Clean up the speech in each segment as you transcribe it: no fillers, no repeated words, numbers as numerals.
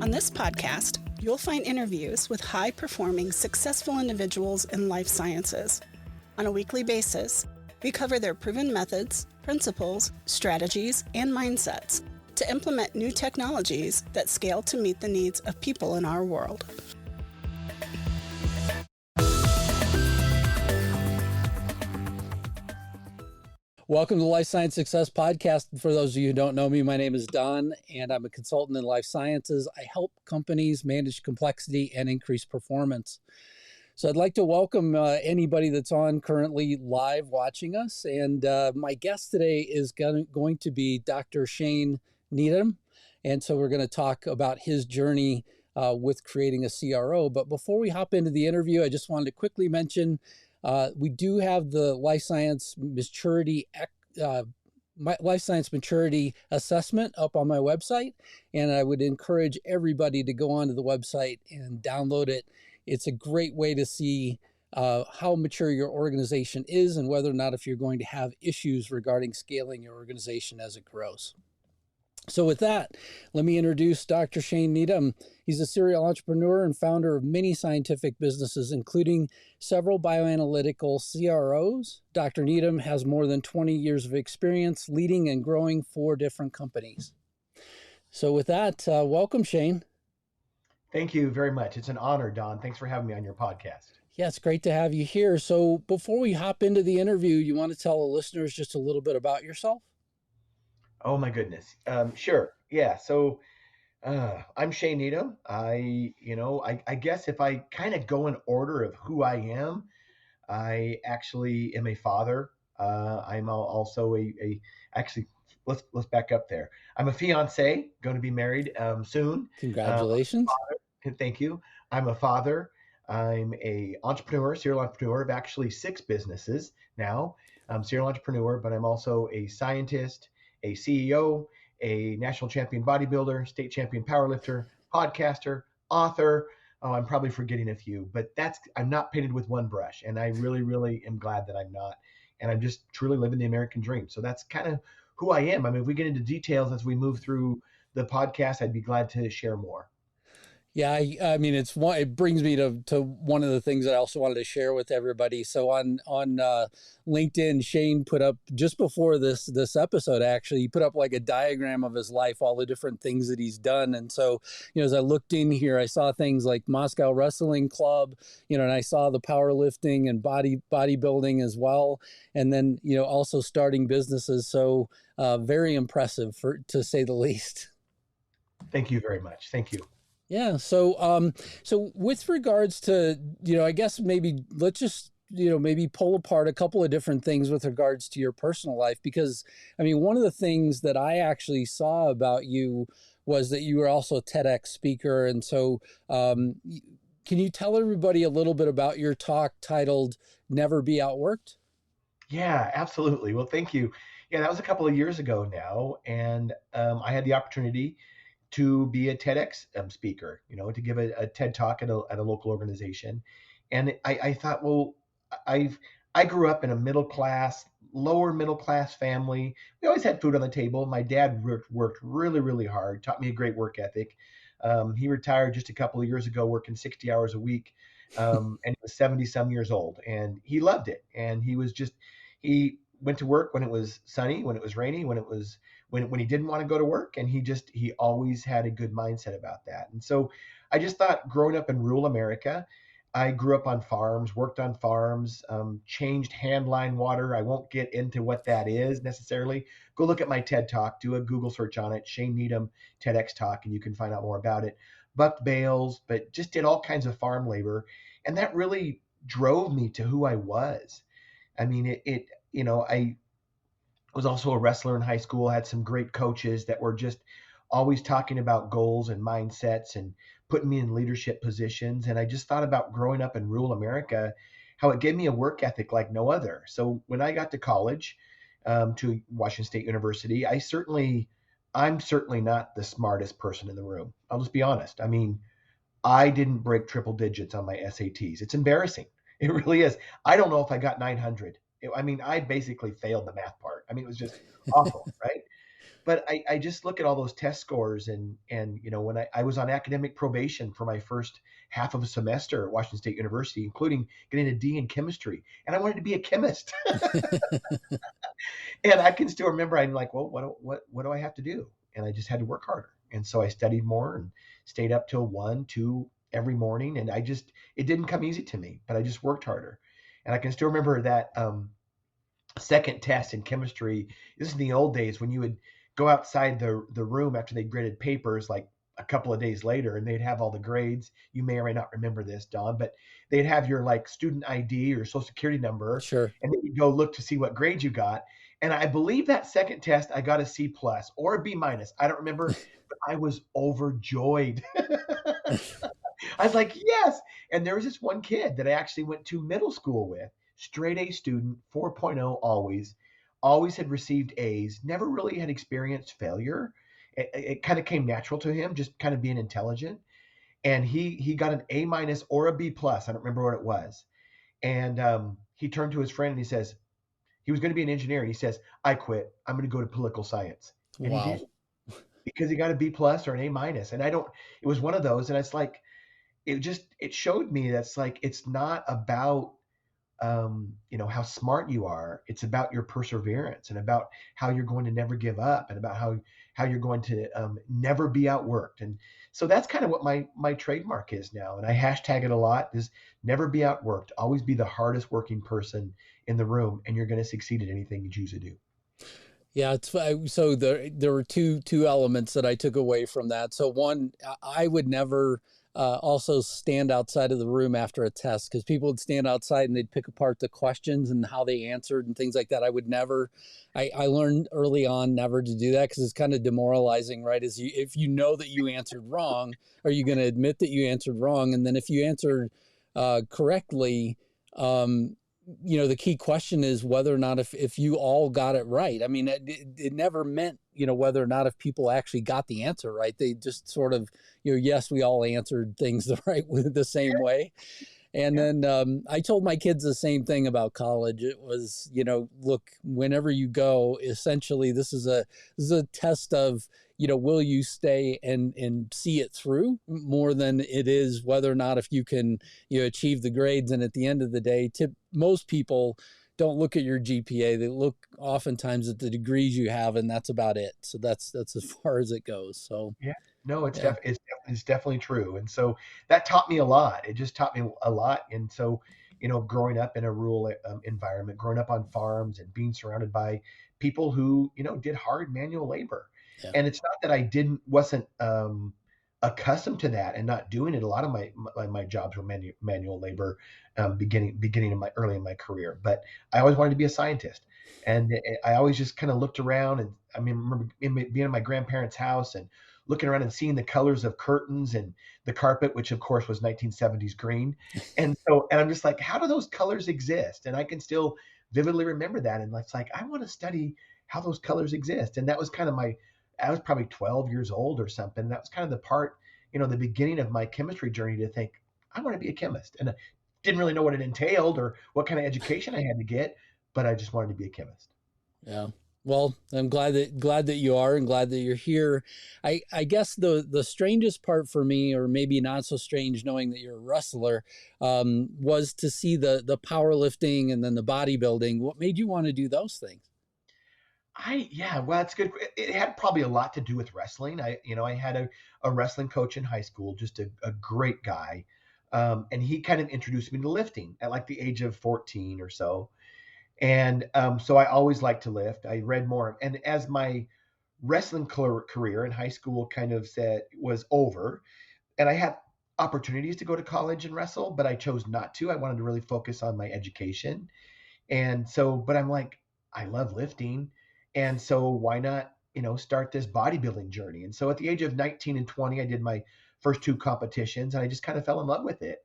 On this podcast, you'll find interviews with high-performing, successful individuals in life sciences. On a weekly basis, we cover their proven methods, principles, strategies, and mindsets to implement new technologies that scale to meet the needs of people in our world. Welcome to the Life Science Success Podcast. For those of you who don't know me, my name is Don, and I'm a consultant in life sciences. I help companies manage complexity and increase performance. So I'd like to welcome anybody that's on currently live watching us. And my guest today is going to be Dr. Shane Needham. And so we're going to talk about his journey with creating a CRO. But before we hop into the interview, I just wanted to quickly mention we do have the life science maturity assessment up on my website, and I would encourage everybody to go onto the website and download it. It's a great way to see how mature your organization is and whether or not if you're going to have issues regarding scaling your organization as it grows. So with that, let me introduce Dr. Shane Needham. He's a serial entrepreneur and founder of many scientific businesses, including several bioanalytical CROs. Dr. Needham has more than 20 years of experience leading and growing 4 different companies. So with that, welcome, Shane. Thank you very much. It's an honor, Don. Thanks for having me on your podcast. Yeah, it's great to have you here. So before we hop into the interview, you want to tell the listeners just a little bit about yourself? Oh my goodness. Sure. Yeah. So I'm Shane Needham. I guess if I kind of go in order of who I am, I actually am a father. I'm also actually, let's back up there. I'm a fiance, going to be married soon. Congratulations. Thank you. I'm a father. I'm a serial entrepreneur of actually 6 businesses now. I'm serial entrepreneur, but I'm also a scientist, a CEO, a national champion bodybuilder, state champion powerlifter, podcaster, author. Oh, I'm probably forgetting a few, but I'm not painted with one brush. And I really, really am glad that I'm not. And I'm just truly living the American dream. So that's kind of who I am. I mean, if we get into details as we move through the podcast, I'd be glad to share more. Yeah, I mean, it brings me to one of the things that I also wanted to share with everybody. So on LinkedIn, Shane put up just before this episode, actually, he put up like a diagram of his life, all the different things that he's done. And so, as I looked in here, I saw things like Moscow Wrestling Club, and I saw the powerlifting and bodybuilding as well. And then, also starting businesses. So very impressive to say the least. Thank you very much. Thank you. Yeah. So, so with regards to, I guess maybe let's just, maybe pull apart a couple of different things with regards to your personal life, because I mean, one of the things that I actually saw about you was that you were also a TEDx speaker. And so, can you tell everybody a little bit about your talk titled "Never Be Outworked"? Yeah, absolutely. Well, thank you. Yeah, that was a couple of years ago now. And I had the opportunity to be a TEDx speaker, to give a TED talk at a local organization. And I thought, well, I grew up in a lower middle class family. We always had food on the table. My dad worked really, really hard, taught me a great work ethic. He retired just a couple of years ago, working 60 hours a week. And he was 70 some years old, and he loved it. And he went to work when it was sunny, when it was rainy, when he didn't want to go to work. And he always had a good mindset about that. And so I just thought, growing up in rural America, I grew up on farms, worked on farms, changed handline water. I won't get into what that is necessarily. Go look at my TED Talk, do a Google search on it, Shane Needham TEDx Talk, and you can find out more about it. Bucked bales, but just did all kinds of farm labor. And that really drove me to who I was. I mean, I was also a wrestler in high school, had some great coaches that were just always talking about goals and mindsets and putting me in leadership positions. And I just thought about growing up in rural America, how it gave me a work ethic like no other. So when I got to college, to Washington State University, I'm certainly not the smartest person in the room. I'll just be honest. I mean, I didn't break triple digits on my SATs. It's embarrassing. It really is. I don't know if I got 900. I mean, I basically failed the math part. I mean, it was just awful, right? But I just look at all those test scores and when I was on academic probation for my first half of a semester at Washington State University, including getting a D in chemistry, and I wanted to be a chemist. And I can still remember I'm like, well, what do I have to do? And I just had to work harder. And so I studied more and stayed up till 1, 2 every morning. And it didn't come easy to me, but I just worked harder. And I can still remember that second test in chemistry. This is in the old days when you would go outside the room after they graded papers, like a couple of days later, and they'd have all the grades. You may or may not remember this, Don, but they'd have your like student ID or social security number, Sure. and then you go look to see what grade you got. And I believe that second test I got a C plus or a B minus. I don't remember, but I was overjoyed. I was like, yes. And there was this one kid that I actually went to middle school with, straight A student, 4.0 always had received A's, never really had experienced failure. It kind of came natural to him, just kind of being intelligent. And he got an A minus or a B plus. I don't remember what it was. And he turned to his friend and he says, he was going to be an engineer. And he says, I quit. I'm going to go to political science. And he Wow. did, because he got a B plus or an A minus. And it was one of those. And it's like, it showed me that's like, it's not about, how smart you are. It's about your perseverance and about how you're going to never give up and about how you're going to never be outworked. And so that's kind of what my trademark is now. And I hashtag it a lot, is never be outworked. Always be the hardest working person in the room, and you're going to succeed at anything you choose to do. Yeah, so there were two elements that I took away from that. So one, I would never also stand outside of the room after a test, because people would stand outside and they'd pick apart the questions and how they answered and things like that. I would never. I learned early on never to do that, because it's kind of demoralizing, right? If you know that you answered wrong, are you going to admit that you answered wrong? And then if you answered correctly, the key question is whether or not if you all got it right. I mean, it never meant, whether or not if people actually got the answer right. They just sort of, yes, we all answered things the same way. And Yeah. then I told my kids the same thing about college. It was, look, whenever you go, essentially, this is a test of, will you stay and see it through, more than it is whether or not if you can, achieve the grades. And at the end of the day, most people don't look at your GPA. They look oftentimes at the degrees you have, and that's about it. So that's as far as it goes. So Yeah. No, yeah. It's definitely true. And so that taught me a lot. It just taught me a lot. And so, growing up in a rural environment, growing up on farms and being surrounded by people who, did hard manual labor. Yeah. And it's not that I wasn't accustomed to that and not doing it. A lot of my jobs were manual labor, beginning early in my career, but I always wanted to be a scientist. And I always just kind of looked around, and I mean, I remember being in my grandparents' house and looking around and seeing the colors of curtains and the carpet, which of course was 1970s green. And I'm just like, how do those colors exist? And I can still vividly remember that. And it's like, I want to study how those colors exist. And that was kind of I was probably 12 years old or something. That was kind of the part, the beginning of my chemistry journey, to think, I want to be a chemist. And I didn't really know what it entailed or what kind of education I had to get, but I just wanted to be a chemist. Yeah. Well, I'm glad that you are, and glad that you're here. I guess the strangest part for me, or maybe not so strange, knowing that you're a wrestler, was to see the powerlifting and then the bodybuilding. What made you want to do those things? Well, that's good. It had probably a lot to do with wrestling. I had a wrestling coach in high school, just a great guy. And he kind of introduced me to lifting at like the age of 14 or so. And so I always liked to lift. I read more. And as my wrestling career in high school kind of was over, and I had opportunities to go to college and wrestle, but I chose not to. I wanted to really focus on my education. And so, but I'm like, I love lifting. And so why not, start this bodybuilding journey? And so at the age of 19 and 20, I did my first two competitions, and I just kind of fell in love with it.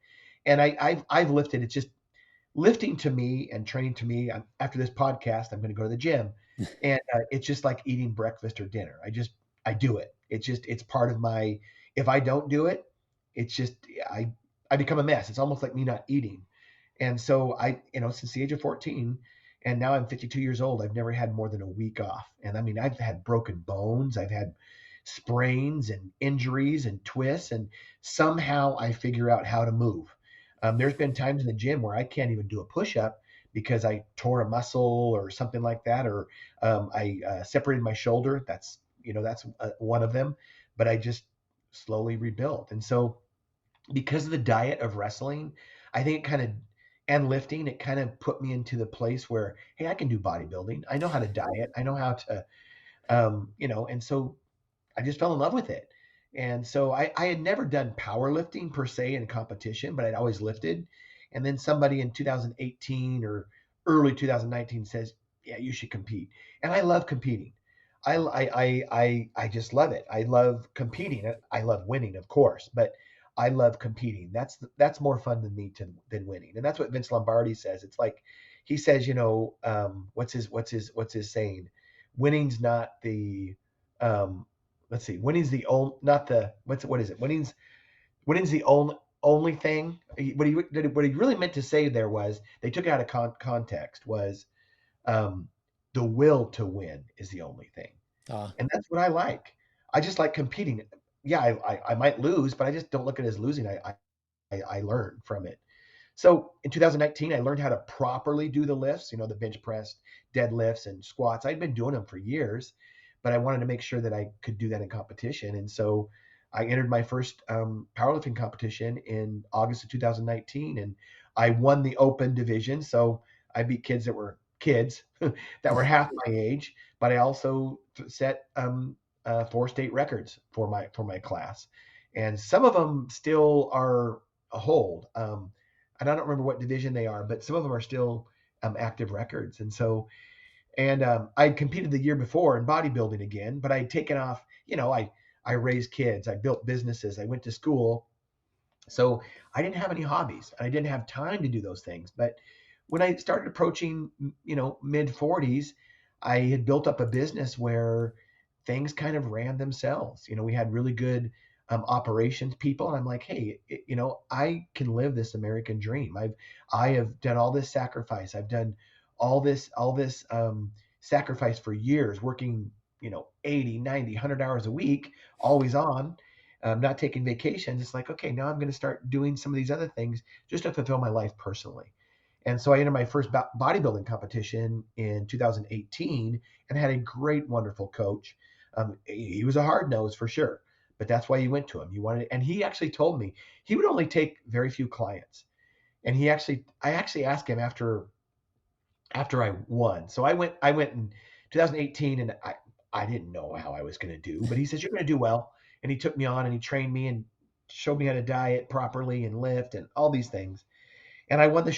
And I've lifted. It's just lifting to me and training to me. After this podcast, I'm going to go to the gym, and it's just like eating breakfast or dinner. I do it. It's part of my. If I don't do it, it's just I become a mess. It's almost like me not eating. And so since the age of 14, And now I'm 52 years old. I've never had more than a week off. And I mean, I've had broken bones. I've had sprains and injuries and twists. And somehow I figure out how to move. There's been times in the gym where I can't even do a push-up because I tore a muscle or something like that, or I separated my shoulder. That's one of them. But I just slowly rebuilt. And so because of the diet of wrestling, I think it kind of and lifting, it kind of put me into the place where, hey, I can do bodybuilding. I know how to diet. I know how to, and so I just fell in love with it. And so I had never done powerlifting per se in competition, but I'd always lifted. And then somebody in 2018 or early 2019 says, yeah, you should compete. And I love competing. I just love it. I love competing. I love winning, of course, but I love competing. That's more fun than than winning. And that's what Vince Lombardi says. It's like he says, what's his saying? Winning's not the let's see, winning's the only, not the, what is it? Winning's the only thing. What he really meant to say there was, they took it out of context, was um, the will to win is the only thing. And that's what I like. I just like competing. Yeah, I might lose, but I just don't look at it as losing. I learn from it. So in 2019, I learned how to properly do the lifts, the bench press, deadlifts, and squats. I'd been doing them for years, but I wanted to make sure that I could do that in competition. And so I entered my first powerlifting competition in August of 2019, and I won the open division. So I beat kids that were that were half my age, but I also set 4 state records for my class, and some of them still are a hold. And I don't remember what division they are, but some of them are still active records. And so, and I competed the year before in bodybuilding again, but I'd taken off. I raised kids, I built businesses, I went to school, so I didn't have any hobbies, and I didn't have time to do those things. But when I started approaching, mid 40s, I had built up a business where things kind of ran themselves. We had really good operations people, and I'm like, hey, I can live this American dream. I have done all this sacrifice. I've done all this sacrifice for years, working 80, 90, 100 hours a week, always on, not taking vacations. It's like, okay, now I'm going to start doing some of these other things just to fulfill my life personally. And so I entered my first bodybuilding competition in 2018 and had a great, wonderful coach. He was a hard nose for sure, but that's why you went to him. You wanted, and he actually told me he would only take very few clients. And I actually asked him after I won. So I went in 2018, and I didn't know how I was going to do, but he says, you're going to do well. And he took me on and he trained me and showed me how to diet properly and lift and all these things. And I won the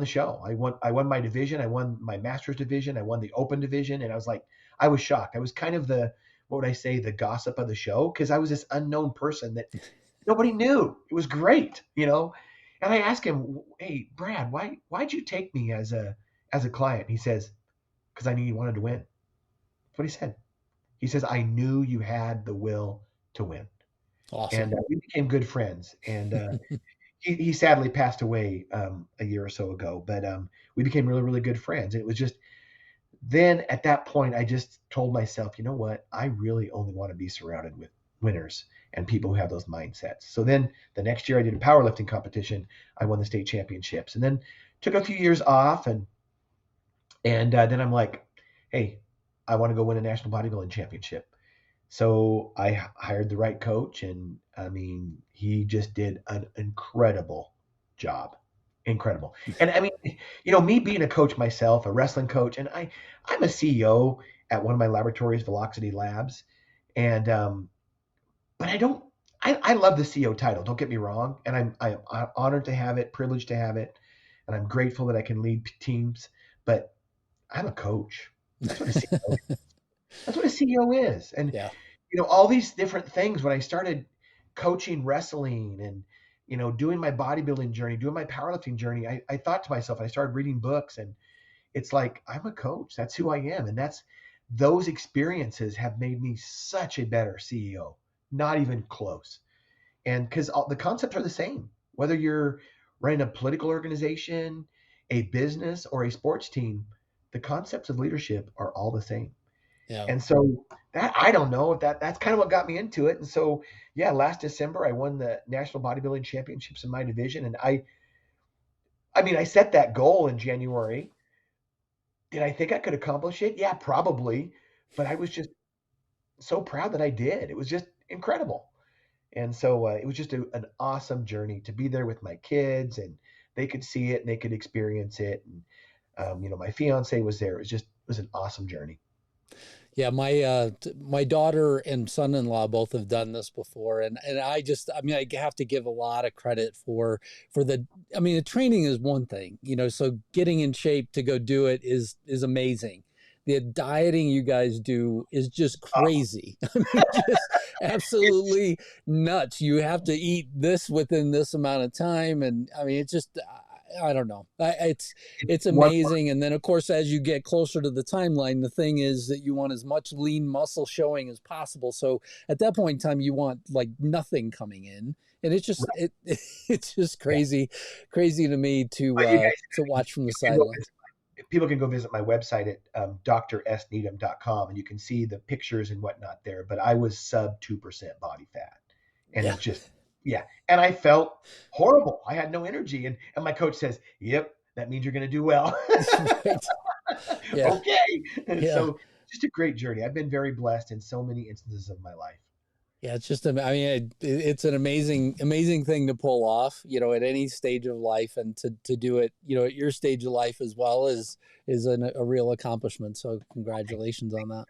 show. I won my division. I won my master's division. I won the open division. And I was shocked. I was kind of what would I say, the gossip of the show, because I was this unknown person that nobody knew. It was great, And I asked him, hey, Brad, why'd you take me as a client? He says, because I knew you wanted to win. That's what he said. He says, I knew you had the will to win. Awesome. And we became good friends. And he sadly passed away a year or so ago, but we became really, really good friends. And it was just, then at that point, I just told myself, you know what? I really only want to be surrounded with winners and people who have those mindsets. So then the next year I did a powerlifting competition. I won the state championships, and then took a few years off. And then I'm like, hey, I want to go win a national bodybuilding championship. So I hired the right coach, and I mean, he just did an incredible job. Incredible. And I mean, me being a coach myself, a wrestling coach, and I'm a CEO at one of my laboratories, Velocity Labs. And but I love the CEO title, don't get me wrong. And I'm honored to have it, privileged to have it, and I'm grateful that I can lead teams, but I'm a coach. That's what a CEO is. That's what a CEO is. And Yeah. all these different things, when I started coaching wrestling and, doing my bodybuilding journey, doing my powerlifting journey, I thought to myself, I started reading books, and it's like, I'm a coach. That's who I am. And those experiences have made me such a better CEO, not even close. And because the concepts are the same, whether you're running a political organization, a business, or a sports team, the concepts of leadership are all the same. Yeah. And so that, I don't know if that's kind of what got me into it. And so, yeah, last December I won the national bodybuilding championships in my division. And I mean, I set that goal in January. Did I think I could accomplish it? Yeah, probably. But I was just so proud that I did. It was just incredible. And so it was just an awesome journey to be there with my kids, and they could see it and they could experience it. And, my fiance was there. It was an awesome journey. Yeah, my daughter and son-in-law both have done this before, and I mean, I have to give a lot of credit for the. I mean, the training is one thing, so getting in shape to go do it is amazing. The dieting you guys do is just crazy. I mean, just absolutely nuts. You have to eat this within this amount of time, and I mean, it's just. I don't know. It's One, amazing. And then, of course, as you get closer to the timeline, the thing is that you want as much lean muscle showing as possible. So at that point in time, you want like nothing coming in, and it's just it's just crazy to me to watch from the sidelines. people can go visit my website at drsneedham.com, and you can see the pictures and whatnot there. But I was sub 2% body fat, and it's just and I felt horrible. I had no energy, and my coach says, "Yep, that means you're going to do well." Right. Yeah. Okay. Yeah. So just a great journey. I've been very blessed in so many instances of my life. Yeah, it's just, I mean, it's an amazing thing to pull off, at any stage of life, and to do it, at your stage of life as well is a real accomplishment. So congratulations on that.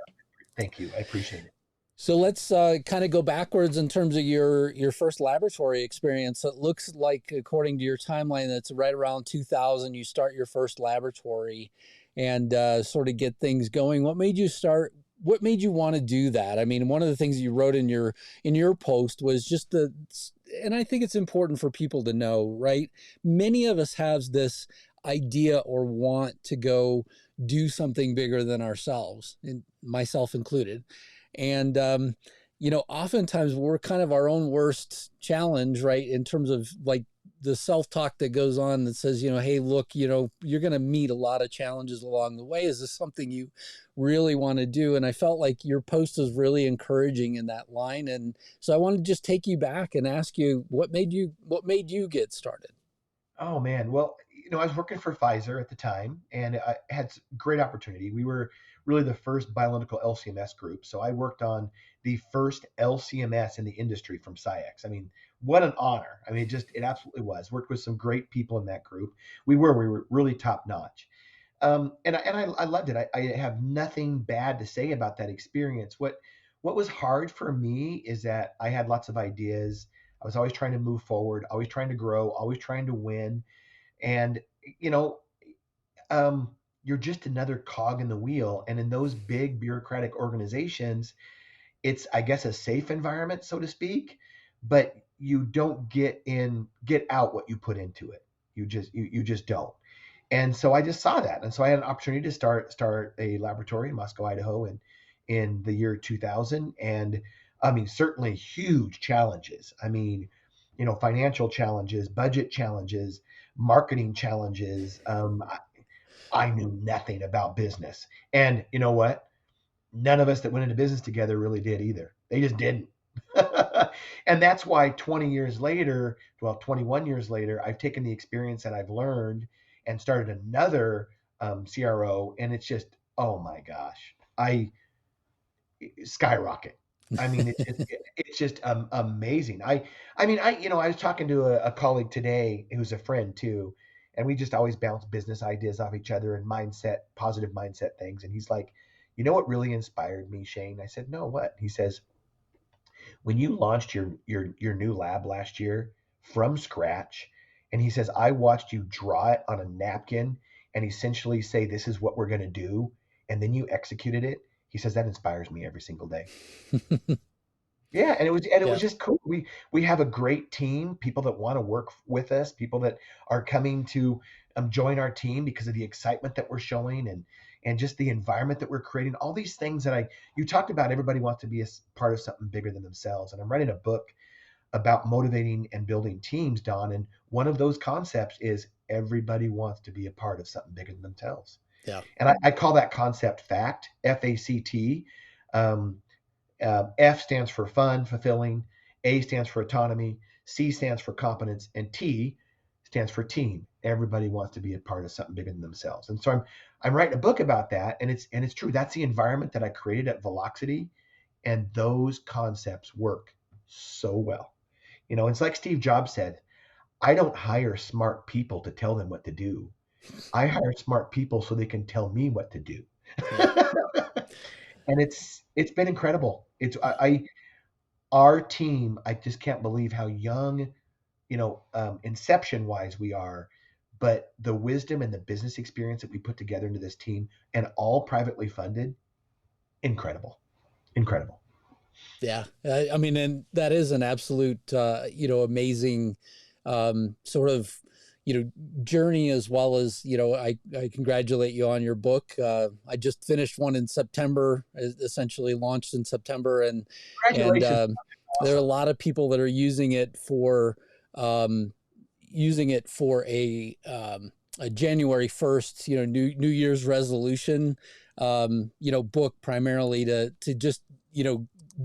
Thank you. I appreciate it. So let's kind of go backwards in terms of your first laboratory experience. It looks like, according to your timeline, that's right around 2000. You start your first laboratory and sort of get things going. What made you start? What made you want to do that? I mean, one of the things you wrote in your post was just and I think it's important for people to know, right? Many of us have this idea or want to go do something bigger than ourselves, and myself included. And, oftentimes we're kind of our own worst challenge, right? In terms of like the self-talk that goes on that says, hey, look, you're going to meet a lot of challenges along the way. Is this something you really want to do? And I felt like your post was really encouraging in that line. And so I want to just take you back and ask you, what made you get started? Oh man. Well, I was working for Pfizer at the time, and I had great opportunity. We were really the first bioanalytical LCMS group. So I worked on the first LCMS in the industry from SciEx. I mean, what an honor. I mean, it absolutely was. Worked with some great people in that group. We were really top notch. And I loved it. I have nothing bad to say about that experience. What was hard for me is that I had lots of ideas. I was always trying to move forward, always trying to grow, always trying to win. And, you're just another cog in the wheel. And in those big bureaucratic organizations, it's, I guess, a safe environment, so to speak, but you don't get out what you put into it. You just don't. And so I just saw that. And so I had an opportunity to start a laboratory in Moscow, Idaho in the year 2000. And I mean, certainly huge challenges. I mean, financial challenges, budget challenges, marketing challenges. I knew nothing about business. And you know what? None of us that went into business together really did either. They just didn't. And that's why 21 years later, I've taken the experience that I've learned and started another CRO. And it's just, oh my gosh, I skyrocket. I mean, it's just amazing. I was talking to a colleague today who's a friend too, and we just always bounce business ideas off each other and positive mindset things. And he's like, what really inspired me, Shane? I said, no, what? He says, when you launched your new lab last year from scratch, and he says, I watched you draw it on a napkin and essentially say, this is what we're going to do, and then you executed it. He says that inspires me every single day. Yeah, and it was just cool. We have a great team, people that want to work with us, people that are coming to join our team because of the excitement that we're showing and just the environment that we're creating. All these things that you talked about. Everybody wants to be a part of something bigger than themselves, and I'm writing a book about motivating and building teams, Don. And one of those concepts is everybody wants to be a part of something bigger than themselves. Yeah. And I call that concept FACT, F-A-C-T. Um, F stands for fun, fulfilling. A stands for autonomy. C stands for competence. And T stands for team. Everybody wants to be a part of something bigger than themselves. And so I'm writing a book about that. And it's true. That's the environment that I created at Velocity. And those concepts work so well. It's like Steve Jobs said, I don't hire smart people to tell them what to do. I hire smart people so they can tell me what to do. Yeah. And it's been incredible. Our team, I just can't believe how young, inception wise we are, but the wisdom and the business experience that we put together into this team, and all privately funded, incredible. Yeah. I mean, and that is an absolute, amazing sort of, journey, as well as, I congratulate you on your book. I just finished one in September, essentially launched in September. And Congratulations. there are a Awesome. lot of people that are using it for a January 1st, New Year's resolution, book, primarily to just,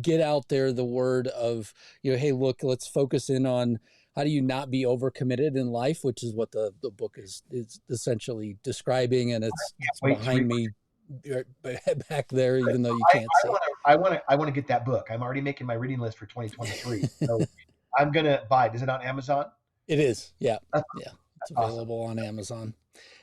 get out there the word of, hey, look, let's focus in on how do you not be overcommitted in life, which is what the book is essentially describing. And it's Wait to read. behind me back there, even though you can't see. I want to get that book. I'm already making my reading list for 2023. So I'm gonna buy it. Is it on Amazon? It is. Yeah. That's Yeah. It's awesome. available on Amazon.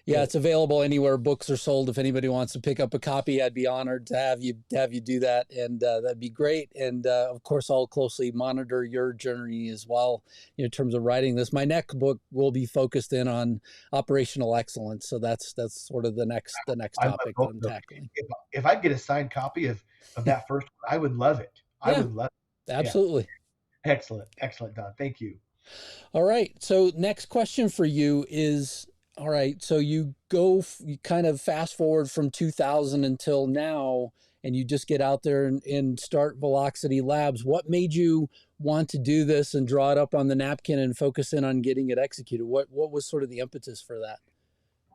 Yeah, it's available anywhere books are sold. If anybody wants to pick up a copy, I'd be honored to have you do that, and that'd be great. And of course, I'll closely monitor your journey as well in terms of writing this. My next book will be focused in on operational excellence, so that's sort of the next topic that I'm tackling. If I get a signed copy of that first one, I would love it. I would love it. Absolutely. Yeah. Excellent, Don. Thank you. All right. So next question for you is, all right, so you kind of fast forward from 2000 until now, and you just get out there and start Velocity Labs. What made you want to do this and draw it up on the napkin and focus in on getting it executed? What was sort of the impetus for that?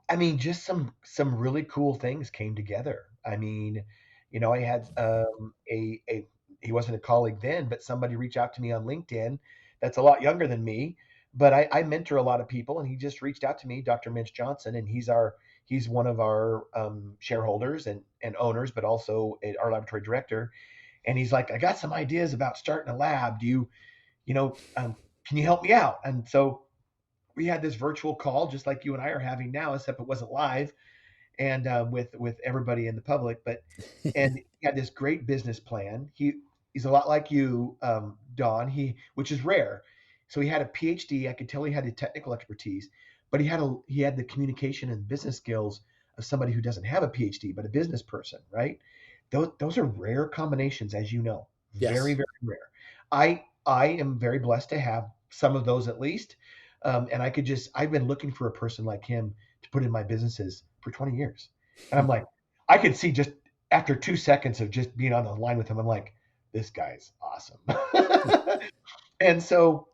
I mean, just some really cool things came together. I mean, I had he wasn't a colleague then, but somebody reached out to me on LinkedIn that's a lot younger than me. But I mentor a lot of people, and he just reached out to me, Dr. Mitch Johnson, and he's one of our shareholders and owners, but also our laboratory director. And he's like, I got some ideas about starting a lab. Do can you help me out? And so we had this virtual call, just like you and I are having now, except it wasn't live, and with everybody in the public. And he had this great business plan. He's a lot like you, Don. Which is rare. So he had a PhD. I could tell he had the technical expertise, but he had the communication and business skills of somebody who doesn't have a PhD, but a business person, right? Those are rare combinations, as you know. Yes. Very, very rare. I am very blessed to have some of those at least. And I've been looking for a person like him to put in my businesses for 20 years. And I'm like, I could see just after 2 seconds of just being on the line with him, I'm like, this guy's awesome. And so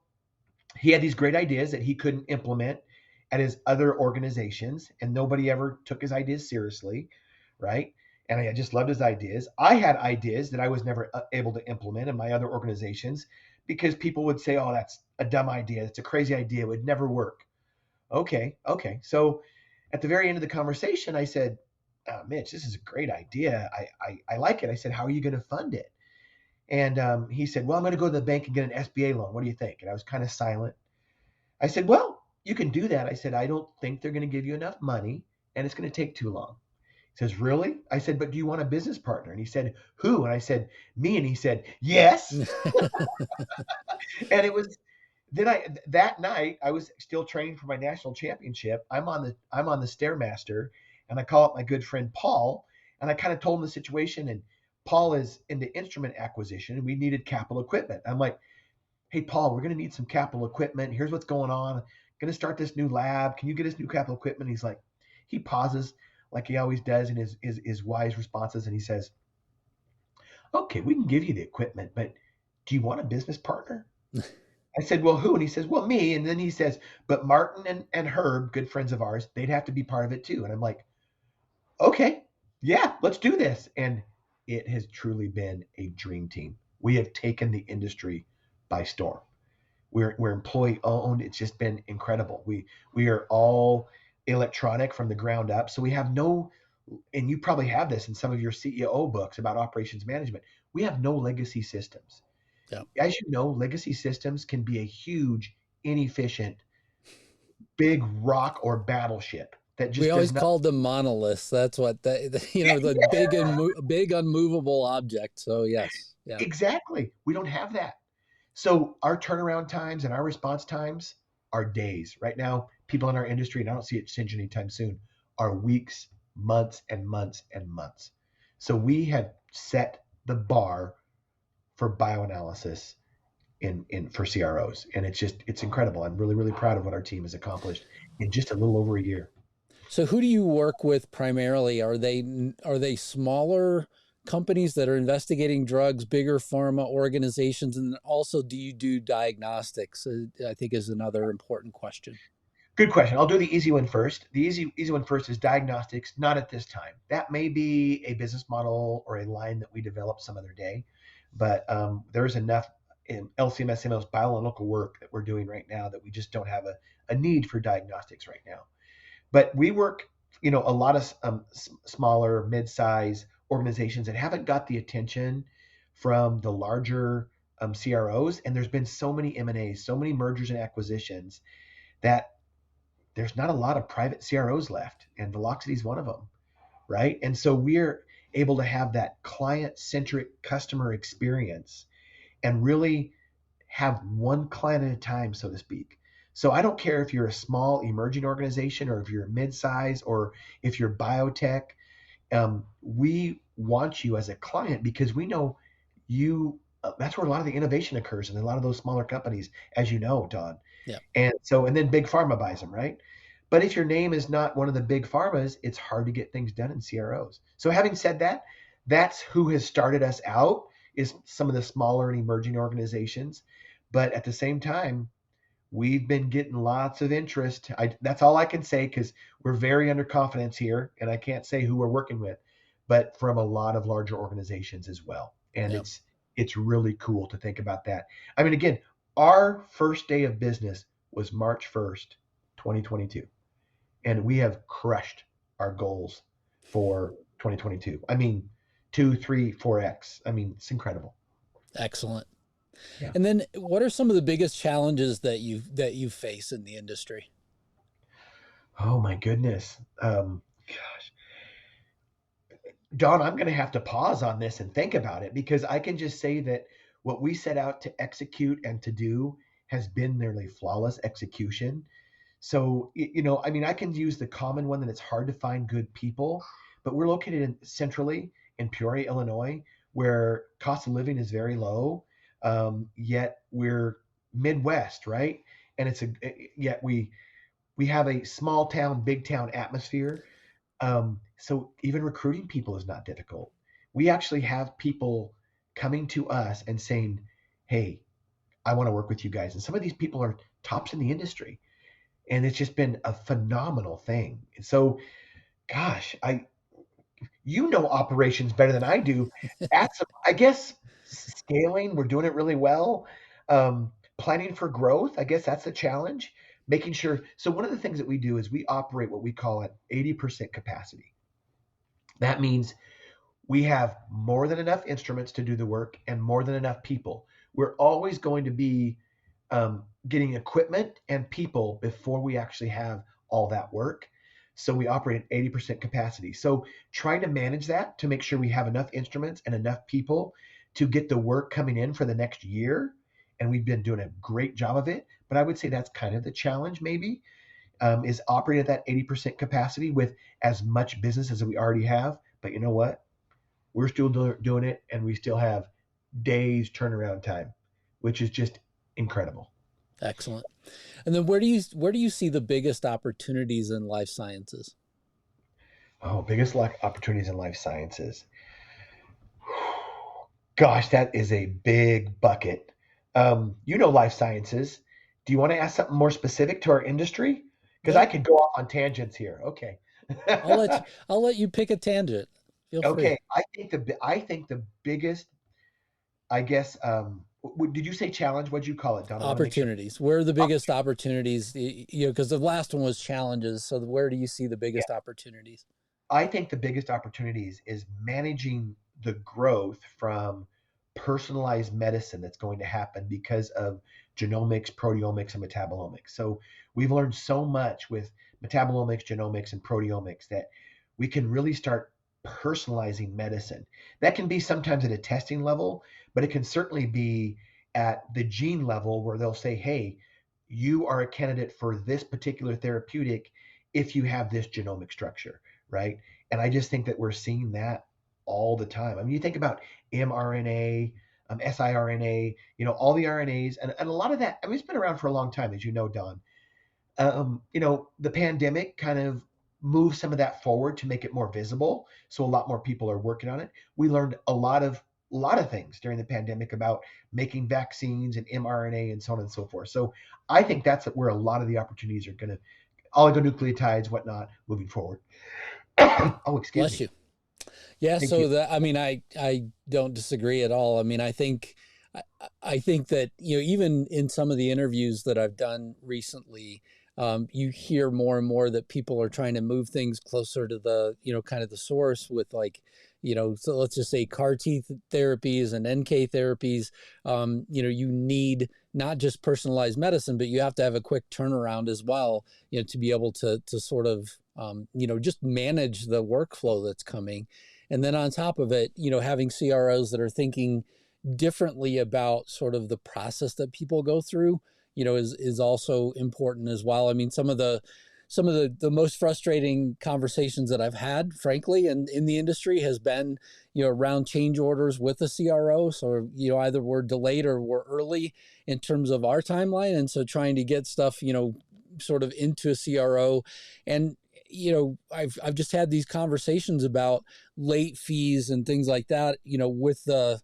he had these great ideas that he couldn't implement at his other organizations, and nobody ever took his ideas seriously, right? And I just loved his ideas. I had ideas that I was never able to implement in my other organizations because people would say, oh, that's a dumb idea. It's a crazy idea. It would never work. Okay. So at the very end of the conversation, I said, oh, Mitch, this is a great idea. I like it. I said, how are you going to fund it? And he said, well, I'm going to go to the bank and get an SBA loan. What do you think? And I was kind of silent. I said, well, you can do that. I said, I don't think they're going to give you enough money, and it's going to take too long. He says, really? I said, but do you want a business partner? And he said, who? And I said, me. And he said, yes. And it was that night I was still training for my national championship. I'm on the Stairmaster, and I call up my good friend Paul, and I kind of told him the situation. And Paul is into instrument acquisition, and we needed capital equipment. I'm like, hey, Paul, we're going to need some capital equipment. Here's what's going on. Going to start this new lab. Can you get us new capital equipment? He's like, he pauses like he always does in his wise responses. And he says, okay, we can give you the equipment, but do you want a business partner? I said, well, who? And he says, well, me. And then he says, but Martin and Herb, good friends of ours, they'd have to be part of it too. And I'm like, okay, yeah, let's do this. And it has truly been a dream team. We have taken the industry by storm. We're employee owned. It's just been incredible. We are all electronic from the ground up. So we have no, and you probably have this in some of your CEO books about operations management. We have no legacy systems. Yeah. As you know, legacy systems can be a huge, inefficient, big rock or battleship that We just always does not. called them monoliths. That's what the big and big unmovable object. So yes, yeah, Exactly. We don't have that. So our turnaround times and our response times are days. Right now, people in our industry, and I don't see it change anytime soon, are weeks, months, and months and months. So we have set the bar for bioanalysis in for CROs, and it's incredible. I'm really really proud of what our team has accomplished in just a little over a year. So who do you work with primarily? Are they smaller companies that are investigating drugs, bigger pharma organizations, and also do you do diagnostics? I think is another important question. Good question. I'll do the easy one first. The easy one first is diagnostics. Not at this time. That may be a business model or a line that we develop some other day, but there is enough in LCMS bioanalytical work that we're doing right now that we just don't have a need for diagnostics right now. But we work, a lot of smaller, mid-size organizations that haven't got the attention from the larger CROs. And there's been so many M&As, so many mergers and acquisitions that there's not a lot of private CROs left, and Velocity is one of them, right? And so we're able to have that client-centric customer experience and really have one client at a time, so to speak. So I don't care if you're a small emerging organization or if you're mid-size or if you're biotech. We want you as a client because we know you. That's where a lot of the innovation occurs in a lot of those smaller companies, as you know, Don. Yeah. And then big pharma buys them, right? But if your name is not one of the big pharmas, it's hard to get things done in CROs. So having said that, that's who has started us out is some of the smaller and emerging organizations. But at the same time, we've been getting lots of interest. That's all I can say because we're very under confidence here, and I can't say who we're working with, but from a lot of larger organizations as well. And Yeah. it's really cool to think about that. I mean, again, our first day of business was March 1st, 2022, and we have crushed our goals for 2022. I mean, 2, 3, 4x. I mean, it's incredible. Excellent. Yeah. And then what are some of the biggest challenges that you face in the industry? Oh my goodness. Gosh, Don, I'm going to have to pause on this and think about it because I can just say that what we set out to execute and to do has been nearly flawless execution. So, I mean, I can use the common one that it's hard to find good people, but we're located centrally in Peoria, Illinois, where cost of living is very low. Yet we're Midwest, right? And yet we have a small town, big town atmosphere. So even recruiting people is not difficult. We actually have people coming to us and saying, "Hey, I want to work with you guys." And some of these people are tops in the industry, and it's just been a phenomenal thing. And so, gosh, operations better than I do. I guess scaling, we're doing it really well. Planning for growth, I guess that's a challenge. Making sure. So one of the things that we do is we operate what we call at 80% capacity. That means we have more than enough instruments to do the work and more than enough people. We're always going to be getting equipment and people before we actually have all that work. So we operate at 80% capacity. So trying to manage that to make sure we have enough instruments and enough people to get the work coming in for the next year. And we've been doing a great job of it. But I would say that's kind of the challenge maybe, is operating at that 80% capacity with as much business as we already have. But you know what? We're still doing it, and we still have days turnaround time, which is just incredible. Excellent. And then where do you see the biggest opportunities in life sciences? Oh, biggest opportunities in life sciences. Gosh, that is a big bucket. Life sciences. Do you want to ask something more specific to our industry? Because I Yeah. could go off on tangents here. Okay. I'll let you pick a tangent. Feel free. Okay, I think the biggest, I guess, did you say challenge? What'd you call it, Don? I want to make sure. Opportunities. Where are the biggest opportunities? You know, because the last one was challenges. So where do you see the Yeah, biggest opportunities? I think the biggest opportunities is managing the growth from personalized medicine that's going to happen because of genomics, proteomics, and metabolomics. So we've learned so much with metabolomics, genomics, and proteomics that we can really start personalizing medicine. That can be sometimes at a testing level, but it can certainly be at the gene level where they'll say, hey, you are a candidate for this particular therapeutic if you have this genomic structure, right? And I just think that we're seeing that all the time. I mean, you think about mRNA, siRNA, all the RNAs, and a lot of that. I mean, it's been around for a long time, as you know, Don. The pandemic kind of moved some of that forward to make it more visible, so a lot more people are working on it. We learned a lot of things during the pandemic about making vaccines and mRNA and so on and so forth. So I think that's where a lot of the opportunities are going to oligonucleotides, whatnot, moving forward. Oh, excuse Bless me. you. Yeah. Thank you. So I mean, I don't disagree at all. I mean, I, I think that, you know, even in some of the interviews that I've done recently, you hear more and more that people are trying to move things closer to the, you know, kind of the source with like, you know, so let's just say CAR T therapies and NK therapies. You know, you need not just personalized medicine, but you have to have a quick turnaround as well, you know, to be able to sort of, you know, just manage the workflow that's coming. And then on top of it, you know, having CROs that are thinking differently about sort of the process that people go through, you know, is also important as well. I mean, some of the most frustrating conversations that I've had, frankly, in the industry has been, you know, around change orders with the CRO. So, you know, either we're delayed or we're early in terms of our timeline. And so trying to get stuff, you know, sort of into a CRO. And, you know, I've just had these conversations about late fees and things like that, you know, with the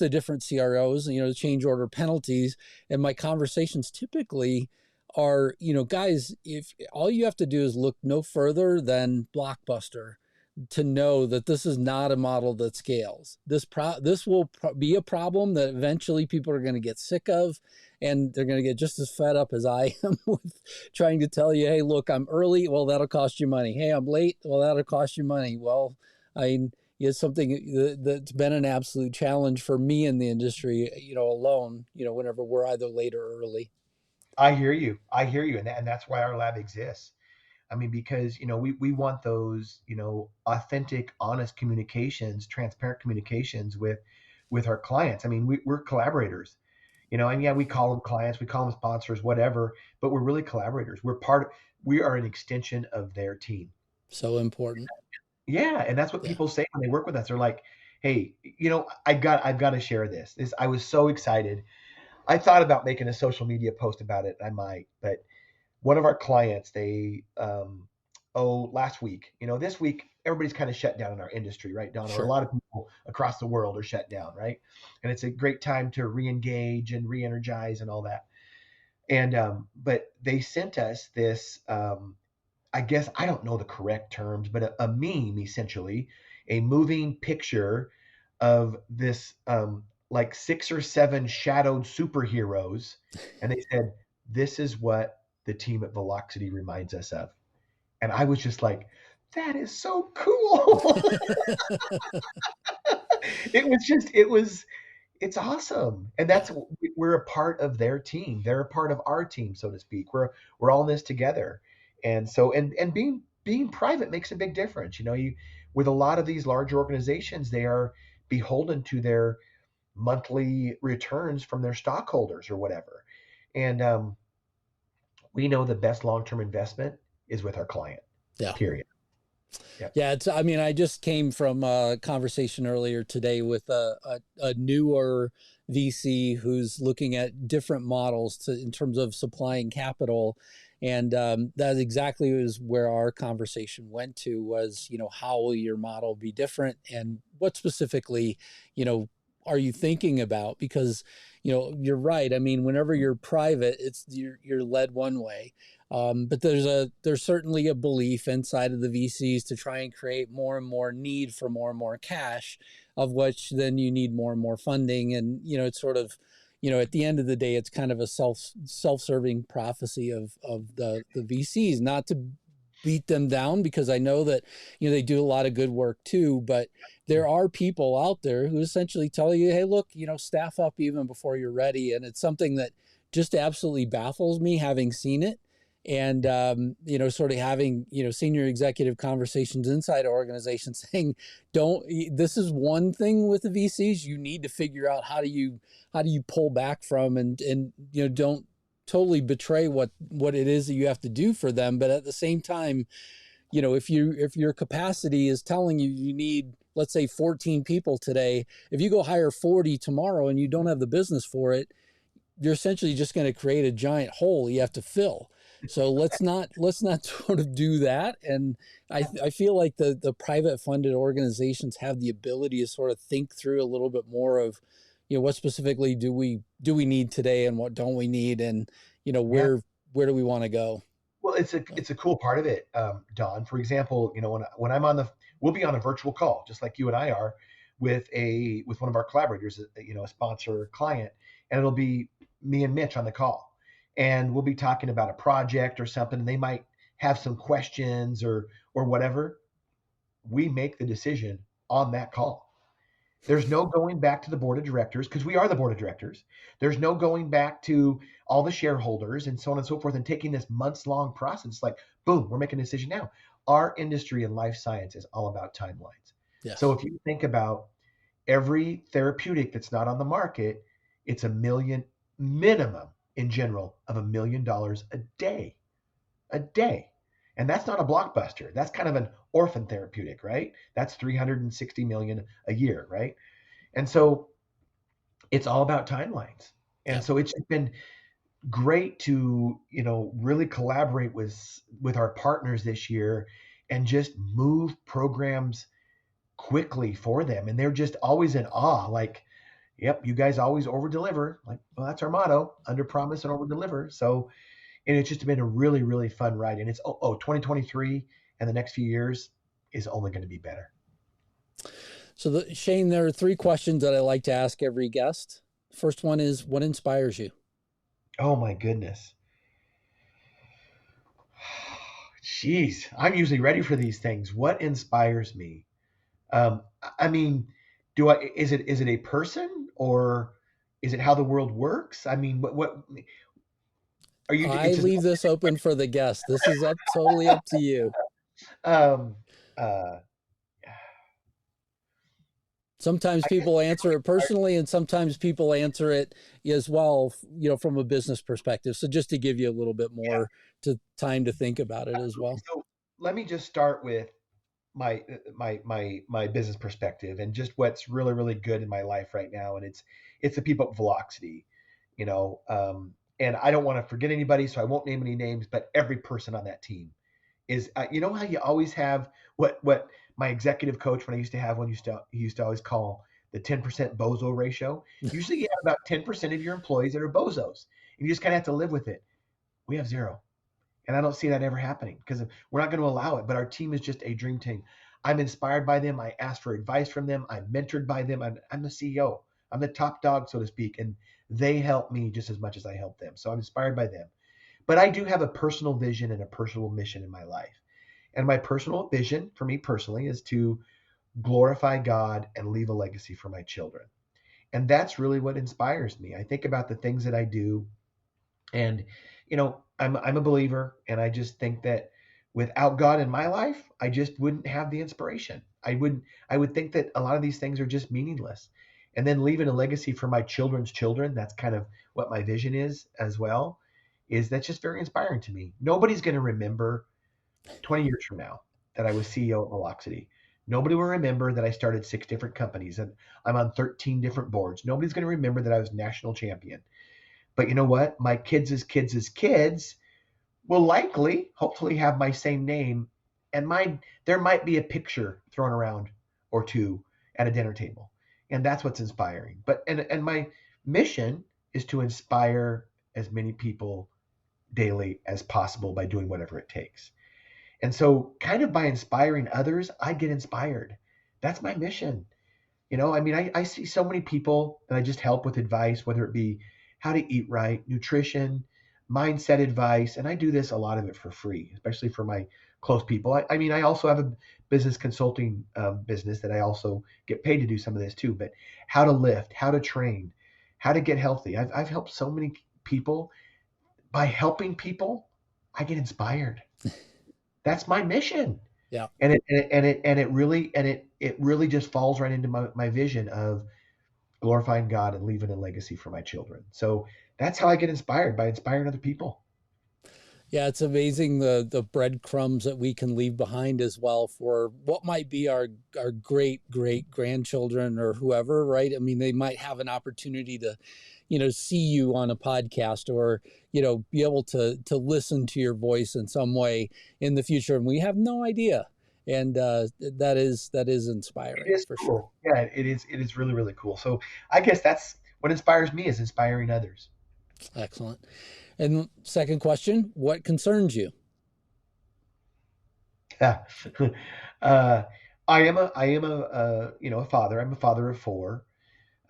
different CROs, you know, change order penalties. And my conversations typically are, you know, guys, if all you have to do is look no further than Blockbuster to know that this is not a model that scales. This will be a problem that eventually people are going to get sick of, and they're going to get just as fed up as I am with trying to tell you, hey, look, I'm early. Well, that'll cost you money. Hey, I'm late. Well, that'll cost you money. Well, I is something that's been an absolute challenge for me in the industry, you know, alone, you know, whenever we're either late or early. I hear you. I hear you. And that's why our lab exists. I mean, because, we want those, authentic, honest communications, transparent communications with our clients. I mean, we're collaborators, and yeah, we call them clients, we call them sponsors, whatever, but we're really collaborators. We are an extension of their team. So important. Yeah. And that's what Yeah, people say when they work with us. They're like, hey, I've got to share this. I was so excited. I thought about making a social media post about it. I might, but one of our clients, they last week, this week everybody's kind of shut down in our industry, right, Don? Or a sure. lot of people across the world are shut down, right? And it's a great time to re-engage and re-energize and all that. And but they sent us this, I guess I don't know the correct terms, but a meme, essentially, a moving picture of this, like 6 or 7 shadowed superheroes, and they said, "This is what the team at Velocity reminds us of." And I was just like, "That is so cool!" It's awesome, and we're a part of their team. They're a part of our team, so to speak. We're all in this together, and so and being private makes a big difference. You with a lot of these large organizations, they are beholden to their monthly returns from their stockholders or whatever, and we know the best long-term investment is with our client. Yeah. Period. Yep. Yeah, I mean, I just came from a conversation earlier today with a newer VC who's looking at different models in terms of supplying capital. And that exactly was where our conversation went to was, you know, how will your model be different and what specifically, you know, are you thinking about? Because, you know, you're right. I mean, whenever you're private, you're led one way. But there's certainly a belief inside of the VCs to try and create more and more need for more and more cash, of which then you need more and more funding. And, it's sort of, at the end of the day, it's kind of a self-serving prophecy of the VCs, not to beat them down, because I know that, they do a lot of good work too, but there are people out there who essentially tell you, hey, look, staff up even before you're ready. And it's something that just absolutely baffles me, having seen it. And, sort of having, senior executive conversations inside organizations saying, this is one thing with the VCs, you need to figure out how do you pull back from, and don't totally betray what it is that you have to do for them. But at the same time, if your capacity is telling you need, let's say 14 people today, if you go hire 40 tomorrow and you don't have the business for it, you're essentially just going to create a giant hole you have to fill. So let's not sort of do that. And I feel like the private funded organizations have the ability to sort of think through a little bit more of, what specifically do we need today and what don't we need, and where do we want to go? Well, it's a cool part of it, Don. For example, when we'll be on a virtual call, just like you and I are, with one of our collaborators, a sponsor client, and it'll be me and Mitch on the call, and we'll be talking about a project or something, and they might have some questions or whatever. We make the decision on that call. There's no going back to the board of directors, because we are the board of directors. There's no going back to all the shareholders and so on and so forth and taking this months-long process. It's like, boom, we're making a decision now. Our industry in life science is all about timelines. Yes. So if you think about every therapeutic that's not on the market, it's $1 million minimum in general of $1 million a day. And that's not a blockbuster. That's kind of an orphan therapeutic, right? That's 360 million a year, right? And so it's all about timelines. And so it's been great to, really collaborate with our partners this year and just move programs quickly for them. And they're just always in awe, like, yep, you guys always over deliver. Like, well, that's our motto, under promise and over deliver. So, and it's just been a really, really fun ride. And it's 2023 and the next few years is only going to be better. So Shane, there are 3 questions that I like to ask every guest. First one is, what inspires you? Oh my goodness. Jeez, I'm usually ready for these things. What inspires me? I mean, is it a person, or is it how the world works? I mean, what are you? I leave this open for the guest. This is totally up to you. Sometimes people answer it personally, and sometimes people answer it as well, from a business perspective. So just to give you a little bit more time to think about it as well. So let me just start with my business perspective and just what's really, really good in my life right now. And it's the people at Velocity, and I don't want to forget anybody, so I won't name any names, but every person on that team is, how you always have what my executive coach, when I used to have one, he used to always call the 10% bozo ratio. Usually you have about 10% of your employees that are bozos, and you just kind of have to live with it. We have 0. And I don't see that ever happening, because we're not going to allow it. But our team is just a dream team. I'm inspired by them. I ask for advice from them. I'm mentored by them. I'm the CEO. I'm the top dog, so to speak. And they help me just as much as I help them. So I'm inspired by them. But I do have a personal vision and a personal mission in my life. And my personal vision for me personally is to glorify God and leave a legacy for my children. And that's really what inspires me. I think about the things that I do, and I'm a believer, and I just think that without God in my life, I just wouldn't have the inspiration. I would think that a lot of these things are just meaningless. And then leaving a legacy for my children's children, that's kind of what my vision is as well, that's just very inspiring to me. Nobody's going to remember 20 years from now that I was CEO at Velocity. Nobody will remember that I started 6 different companies and I'm on 13 different boards. Nobody's going to remember that I was national champion. But you know what? My kids' kids will likely, hopefully, have my same name, and there might be a picture thrown around or 2 at a dinner table. And that's what's inspiring. And my mission is to inspire as many people daily as possible by doing whatever it takes. And so, kind of by inspiring others, I get inspired. That's my mission. I mean, I see so many people that I just help with advice, whether it be how to eat right, nutrition, mindset advice. And I do this, a lot of it for free, especially for my close people. I mean, I also have a business consulting business that I also get paid to do some of this too. But how to lift, how to train, how to get healthy. I've helped so many people. By helping people, I get inspired. That's my mission. Yeah. And it really just falls right into my vision of glorifying God and leaving a legacy for my children. So that's how I get inspired, by inspiring other people. Yeah, it's amazing the breadcrumbs that we can leave behind as well for what might be our great grandchildren or whoever, right? I mean, they might have an opportunity to, see you on a podcast or, be able to listen to your voice in some way in the future, and we have no idea. And that is inspiring It is for sure. cool. Yeah, it is. It is really, really cool. So I guess that's what inspires me, is inspiring others. Excellent. And second question, what concerns you? Yeah. uh, I am a father. I'm a father of four.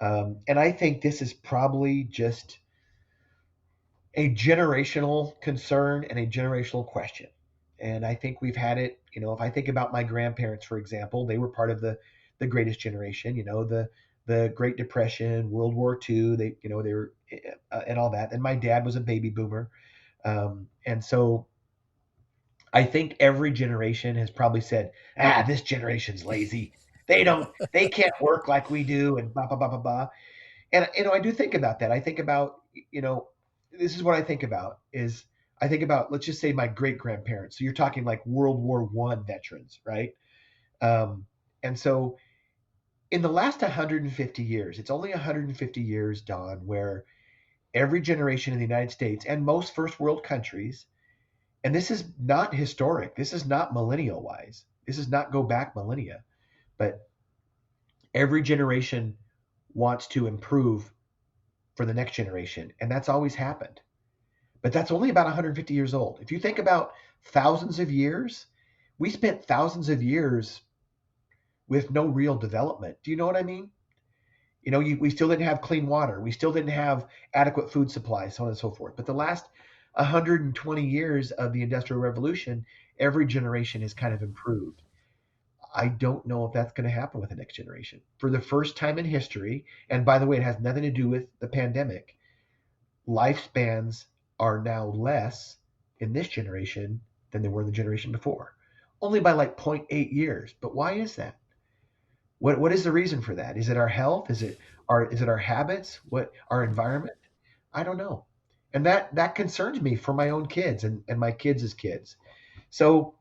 And I think this is probably just a generational concern and a generational question. And I think we've had it, if I think about my grandparents, for example, they were part of the greatest generation, the Great Depression, World War II, they were, and all that. And my dad was a baby boomer. And so I think every generation has probably said, this generation's lazy. They can't work like we do, and blah, blah, blah, blah, blah. And I do think about that. I think about, you know, this is what I think about is I think about, let's just say, my great grandparents. So you're talking like World War One veterans, right? Um, and so in the last 150 years, it's only 150 years, Don, where every generation in the United States and most first world countries, and this is not historic, this is not millennial wise, this is not go back millennia, but every generation wants to improve for the next generation. And that's always happened. But that's only about 150 years old. If you think about thousands of years, we spent thousands of years with no real development. Do you know what I mean? We still didn't have clean water. We still didn't have adequate food supplies, so on and so forth. But the last 120 years of the Industrial Revolution, every generation has kind of improved. I don't know if that's going to happen with the next generation. For the first time in history, and by the way, it has nothing to do with the pandemic, lifespans are now less in this generation than they were in the generation before. Only by like 0.8 years. But why is that? What is the reason for that? Is it our health? Is it our habits? What, our environment? I don't know. And that concerns me for my own kids and my kids' kids. So,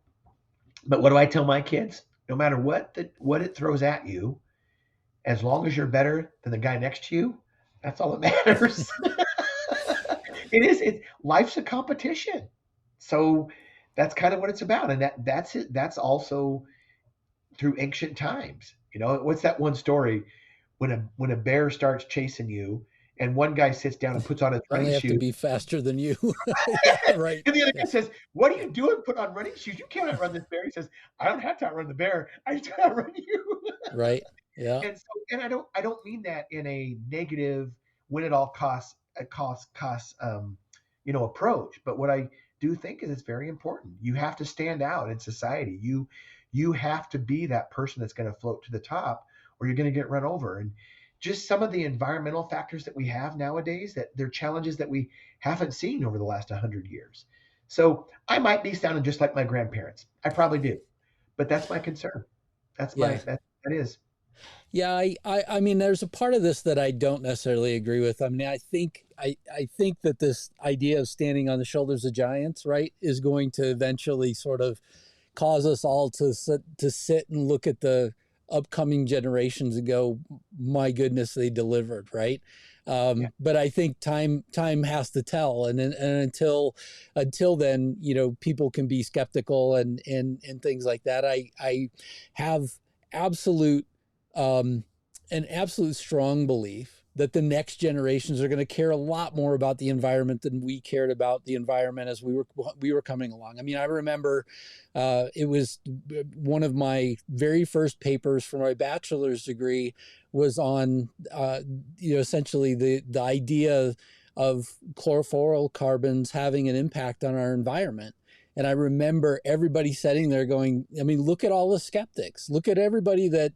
but what do I tell my kids? No matter what it throws at you, as long as you're better than the guy next to you, that's all that matters. It is. Life's a competition. So that's kind of what it's about. And that's it. That's also through ancient times. What's that one story when a bear starts chasing you and one guy sits down and puts on his running Only have to shoes. be faster than you. Yeah, right. And the other Yeah. guy says, "What are you doing? Put on running shoes. You can't outrun this bear." He says, "I don't have to outrun the bear. I just got to outrun you." Right. Yeah. And I don't mean that in a negative, win at all costs, approach. But what I do think is it's very important. You have to stand out in society. You have to be that person that's going to float to the top, or you're going to get run over. And just some of the environmental factors that we have nowadays, that they're challenges that we haven't seen over the last 100 years. So I might be sounding just like my grandparents. I probably do, but that's my concern. That's my Yeah. that is. Yeah, I mean, there's a part of this that I don't necessarily agree with. I mean, I think that this idea of standing on the shoulders of giants, right, is going to eventually sort of cause us all to sit and look at the upcoming generations and go, my goodness, they delivered, right? Yeah. But I think time has to tell, and until then, people can be skeptical and things like that. I have absolute an absolute strong belief that the next generations are going to care a lot more about the environment than we cared about the environment as we were coming along. I mean, I remember it was one of my very first papers for my bachelor's degree was on essentially the idea of chlorofluorocarbons having an impact on our environment. And I remember everybody sitting there going, I mean, look at all the skeptics. Look at everybody that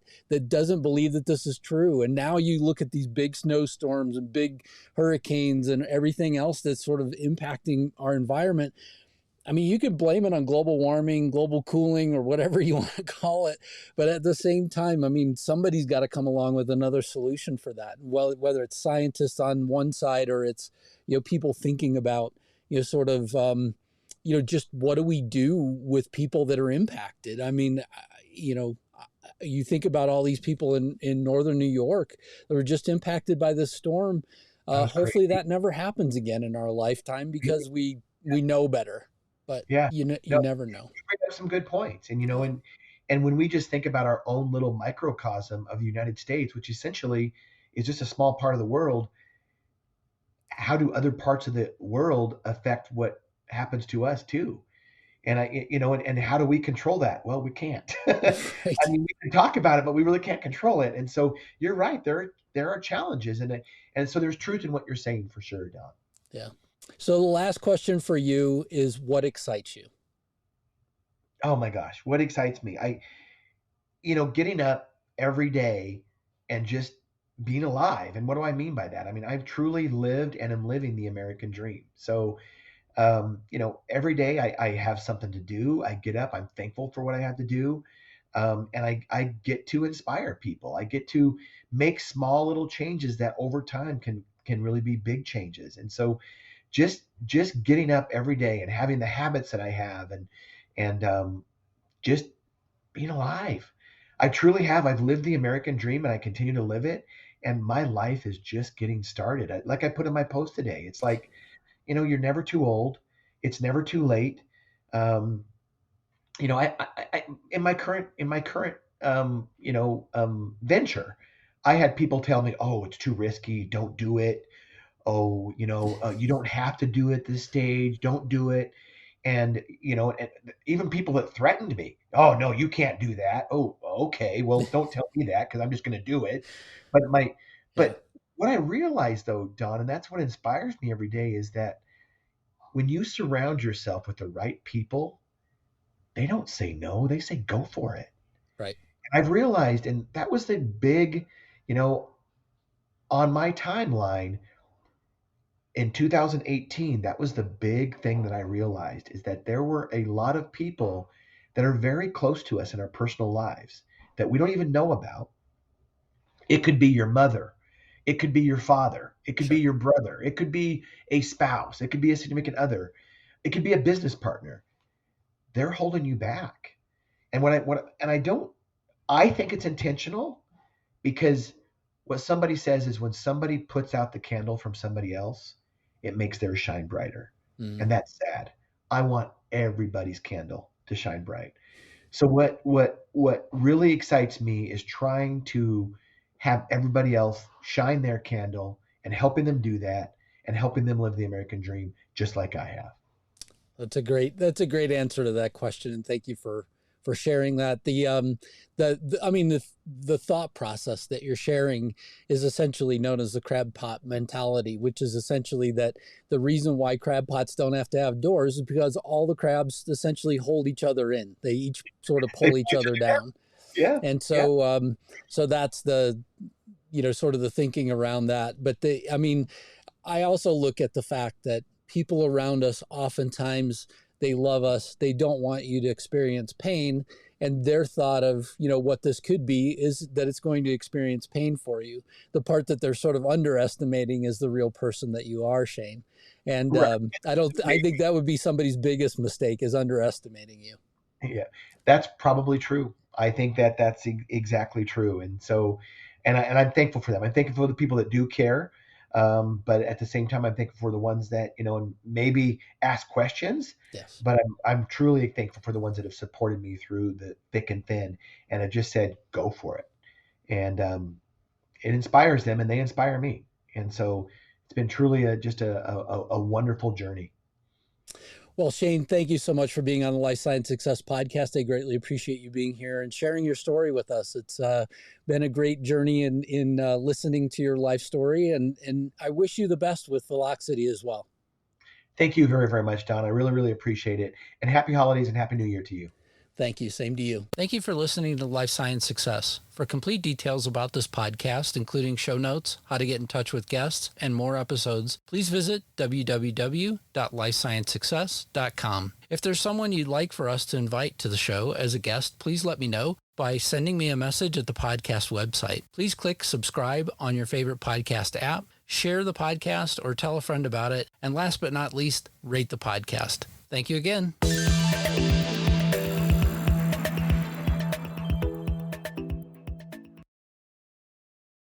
doesn't believe that this is true. And now you look at these big snowstorms and big hurricanes and everything else that's sort of impacting our environment. I mean, you could blame it on global warming, global cooling, or whatever you want to call it. But at the same time, I mean, somebody's got to come along with another solution for that. Well, whether it's scientists on one side or it's, people thinking about, sort of, just what do we do with people that are impacted? I mean, you think about all these people in northern New York that were just impacted by this storm. Hopefully that never happens again in our lifetime because we know better. But you never know. You bring up some good points, and and when we just think about our own little microcosm of the United States, which essentially is just a small part of the world, how do other parts of the world affect what happens to us too? And and how do we control that? Well, we can't. Right. I mean, we can talk about it, but we really can't control it. And so you're right. There are challenges, and so there's truth in what you're saying for sure, Don. Yeah. So the last question for you is, what excites you? Oh my gosh, what excites me? Getting up every day and just being alive. And what do I mean by that? I mean, I've truly lived and am living the American dream. So, every day I have something to do. I get up, I'm thankful for what I have to do. And I get to inspire people. I get to make small little changes that over time can really be big changes. And so just getting up every day and having the habits that I have and just being alive. I truly have. I've lived the American dream and I continue to live it. And my life is just getting started. Like I put in my post today, it's like, you're never too old. It's never too late. I in my current venture, I had people tell me, "Oh, it's too risky. Don't do it. Oh, you don't have to do it this stage. Don't do it." And and even people that threatened me, "Oh no, you can't do that." Oh, okay, well, don't tell me that because I'm just going to do it. But but what I realized though, Don, and that's what inspires me every day, is that when you surround yourself with the right people, they don't say no, they say go for it. Right. And I've realized, and that was the big, on my timeline in 2018, that was the big thing that I realized, is that there were a lot of people that are very close to us in our personal lives that we don't even know about. It could be your mother. It could be your father. It could be your brother. It could be a spouse. It could be a significant other. It could be a business partner. They're holding you back. And I think it's intentional, because what somebody says is when somebody puts out the candle from somebody else, it makes theirs shine brighter. And that's sad. I want everybody's candle to shine bright. So what really excites me is trying to have everybody else shine their candle and helping them do that and helping them live the American dream just like I have. That's a great answer to that question, and thank you for sharing that. The thought process that you're sharing is essentially known as the crab pot mentality, which is essentially that the reason why crab pots don't have to have doors is because all the crabs essentially hold each other in. They each sort of pull each other down. Yeah. And so so that's the sort of the thinking around that. But I also look at the fact that people around us, oftentimes they love us. They don't want you to experience pain. And their thought of, what this could be is that it's going to experience pain for you. The part that they're sort of underestimating is the real person that you are, Shane. And Right. I think that would be somebody's biggest mistake, is underestimating you. Yeah, that's probably true. I think that that's exactly true. And so, and I'm thankful for them. I'm thankful for the people that do care. But at the same time, I'm thankful for the ones that, and maybe ask questions. Yes. But I'm truly thankful for the ones that have supported me through the thick and thin and have just said, go for it. And it inspires them and they inspire me. And so it's been truly just a wonderful journey. Well, Shane, thank you so much for being on the Life Science Success Podcast. I greatly appreciate you being here and sharing your story with us. It's been a great journey in listening to your life story, and I wish you the best with Velocity as well. Thank you very, very much, Don. I really, really appreciate it. And happy holidays and happy New Year to you. Thank you. Same to you. Thank you for listening to Life Science Success. For complete details about this podcast, including show notes, how to get in touch with guests, and more episodes, please visit www.lifesciencesuccess.com. If there's someone you'd like for us to invite to the show as a guest, please let me know by sending me a message at the podcast website. Please click subscribe on your favorite podcast app, share the podcast, or tell a friend about it. And last but not least, rate the podcast. Thank you again.